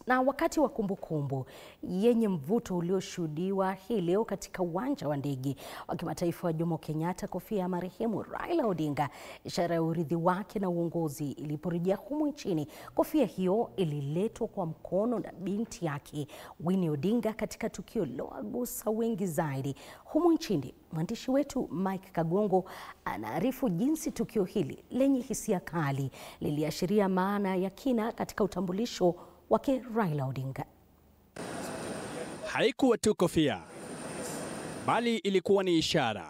Na wakati wa kumbukumbu yenye mvuto ulioshuhudiwa hii leo katika uwanja wa ndege wa kimataifa wa Jomo Kenyatta, kofia ya marehemu Raila Odinga, ishara ya urithi wake na uongozi, iliporejea humu nchini. Kofia hiyo ililetwa kwa mkono na binti yake Winnie Odinga katika tukio lilowagusa wengi zaidi humu nchini. Mwandishi wetu Mike Kagongo anaarifu jinsi tukio hili lenye hisia kali liliashiria maana ya kina katika utambulisho wake Raila Odinga. Haikuwa tu kofia, bali ilikuwa ni ishara.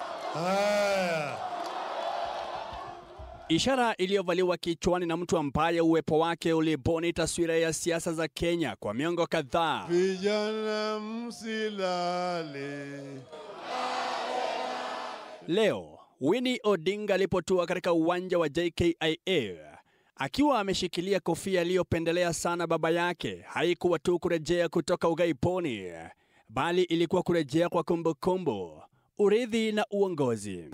Ishara iliyovaliwa kichwani na mtu ambaye uwepo wake ulibuni taswira ya siasa za Kenya kwa miongo kadhaa. Vijana msilale. Leo, Winnie Odinga alipotua katika uwanja wa JKIA, akiwa ameshikilia kofia aliyopendelea sana baba yake, haikuwa tu kurejea kutoka ughaibuni, bali ilikuwa kurejea kwa kumbukumbu, urithi na uongozi.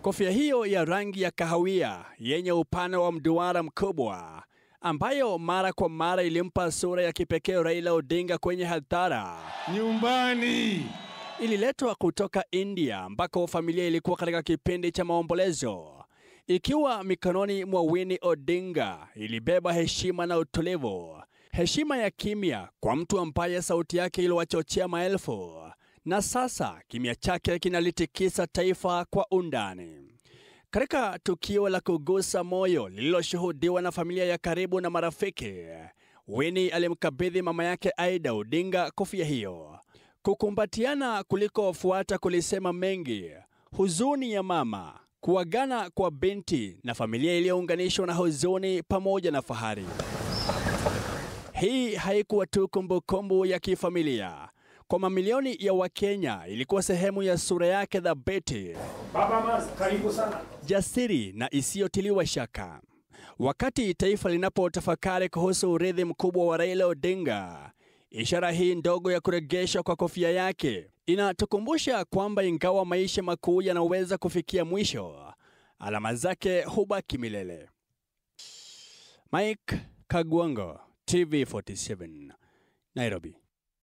Kofia hiyo ya rangi ya kahawia yenye upana wa mduara mkubwa, ambayo mara kwa mara ilimpa sura ya kipekee Raila Odinga kwenye hadhara Nyumbani, ililetwa kutoka India, ambako familia ilikuwa katika kipindi cha maombolezo. Ikiwa mikononi mwa Winnie Odinga, ilibeba heshima na utulivu. Heshima ya kimya kwa mtu ambaye sauti yake iliwachochea maelfu, na sasa kimya chake kinalitikisa taifa kwa undani. Katika tukio la kugusa moyo lililoshuhudiwa na familia ya karibu na marafiki, Winnie alimkabidhi mama yake Aida Odinga kofia hiyo. Kukumbatiana kulikofuata kulisema mengi: huzuni ya mama, kuagana kwa binti na familia iliyounganishwa na huzuni pamoja na fahari. Hii haikuwa tu kumbukumbu ya kifamilia. Kwa mamilioni ya Wakenya ilikuwa sehemu ya sura yake thabiti, karibu sana, jasiri na isiyotiliwa shaka. Wakati taifa linapotafakari kuhusu urithi mkubwa wa Raila Odinga, ishara hii ndogo ya kurejeshwa kwa kofia yake inatukumbusha kwamba ingawa maisha makuu yanaweza kufikia mwisho, alama zake hubaki milele. Mike Kagongo, TV47, Nairobi.